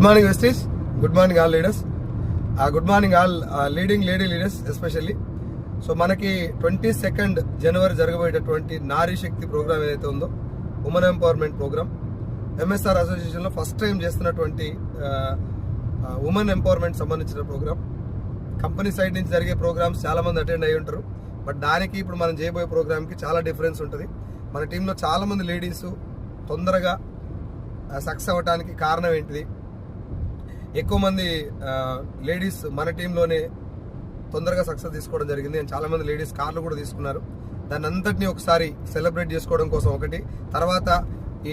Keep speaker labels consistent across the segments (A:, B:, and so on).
A: Good morning వెస్టీస్, good morning all leaders, good morning all leading lady leaders especially. So మనకి 22 జనవరి జరగబోయేటటువంటి Nari Shakti program ఏదైతే ఉందో, ఉమెన్ ఎంపవర్మెంట్ ప్రోగ్రామ్, ఎంఎస్ఆర్ అసోసియేషన్లో ఫస్ట్ టైం చేస్తున్నటువంటి ఉమెన్ ఎంపవర్మెంట్ సంబంధించిన ప్రోగ్రామ్. కంపెనీ సైడ్ నుంచి జరిగే ప్రోగ్రామ్స్ చాలా మంది అటెండ్ అయ్యి ఉంటారు, బట్ దానికి ఇప్పుడు మనం చేయబోయే ప్రోగ్రామ్కి చాలా డిఫరెన్స్ ఉంటుంది. మన టీంలో చాలా మంది లేడీస్ తొందరగా సక్సెస్ అవ్వడానికి కారణం ఏంటిది, ఎక్కువ మంది లేడీస్ మన టీంలోనే తొందరగా సక్సెస్ తీసుకోవడం జరిగింది. అండ్ చాలా మంది లేడీస్ కార్లు కూడా తీసుకున్నారు. దాన్ని అంతటినీ ఒకసారి సెలబ్రేట్ చేసుకోవడం కోసం ఒకటి, తర్వాత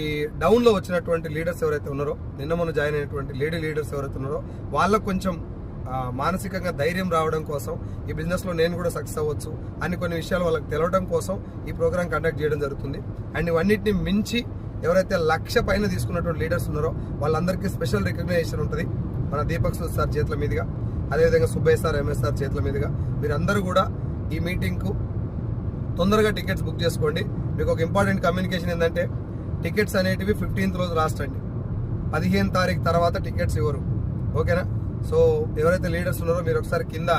A: ఈ డౌన్లో వచ్చినటువంటి లీడర్స్ ఎవరైతే ఉన్నారో, నిన్న మొన్న జాయిన్ అయినటువంటి లేడీ లీడర్స్ ఎవరైతే ఉన్నారో వాళ్ళకు కొంచెం మానసికంగా ధైర్యం రావడం కోసం, ఈ బిజినెస్లో నేను కూడా సక్సెస్ అవ్వచ్చు అని కొన్ని విషయాలు వాళ్ళకి తెలవడం కోసం ఈ ప్రోగ్రామ్ కండక్ట్ చేయడం జరుగుతుంది. అండ్ ఇవన్నిటిని మించి ఎవరైతే 1,00,000 పైన తీసుకున్నటువంటి లీడర్స్ ఉన్నారో వాళ్ళందరికీ స్పెషల్ రికగ్నైజేషన్ ఉంటుంది మన దీపక్ సూద్ సార్ చేతుల మీదుగా, అదేవిధంగా సుబ్బయ్య సార్, ఎంఎస్ సార్ చేతుల మీదుగా. మీరందరూ కూడా ఈ మీటింగ్కు తొందరగా టికెట్స్ బుక్ చేసుకోండి. మీకు ఒక ఇంపార్టెంట్ కమ్యూనికేషన్ ఏంటంటే, టికెట్స్ అనేటివి 15th రోజు లాస్ట్ అండి, 15వ తారీఖు తర్వాత టికెట్స్ ఇవ్వరు, ఓకేనా? సో ఎవరైతే లీడర్స్ ఉన్నారో మీరు ఒకసారి కింద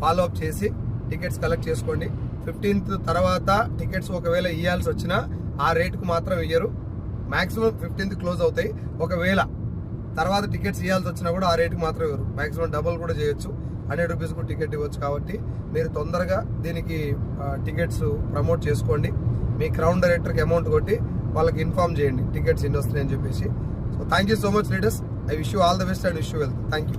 A: ఫాలో అప్ చేసి టికెట్స్ కలెక్ట్ చేసుకోండి. 15th తర్వాత టికెట్స్ ఒకవేళ ఇవ్వాల్సి వచ్చినా ఆ రేటుకు మాత్రం ఇయ్యరు, మాక్సిమం 15th క్లోజ్ అవుతాయి. ఒకవేళ తర్వాత టికెట్స్ ఇవ్వాల్సి వచ్చినా కూడా ఆ రేటుకి మాత్రం ఇవ్వరు, మాక్సిమం డబుల్ కూడా చేయొచ్చు, 100 రూపీస్ కూడా టికెట్ ఇవ్వచ్చు. కాబట్టి మీరు తొందరగా దీనికి టికెట్స్ ప్రమోట్ చేసుకోండి. మీ క్రౌన్ డైరెక్టర్కి అమౌంట్ కొట్టి వాళ్ళకి ఇన్ఫార్మ్ చేయండి టికెట్స్ ఎన్ని వస్తున్నాయని చెప్పేసి. So thank you so much leaders. I wish you all the best and wish you well. Thank you.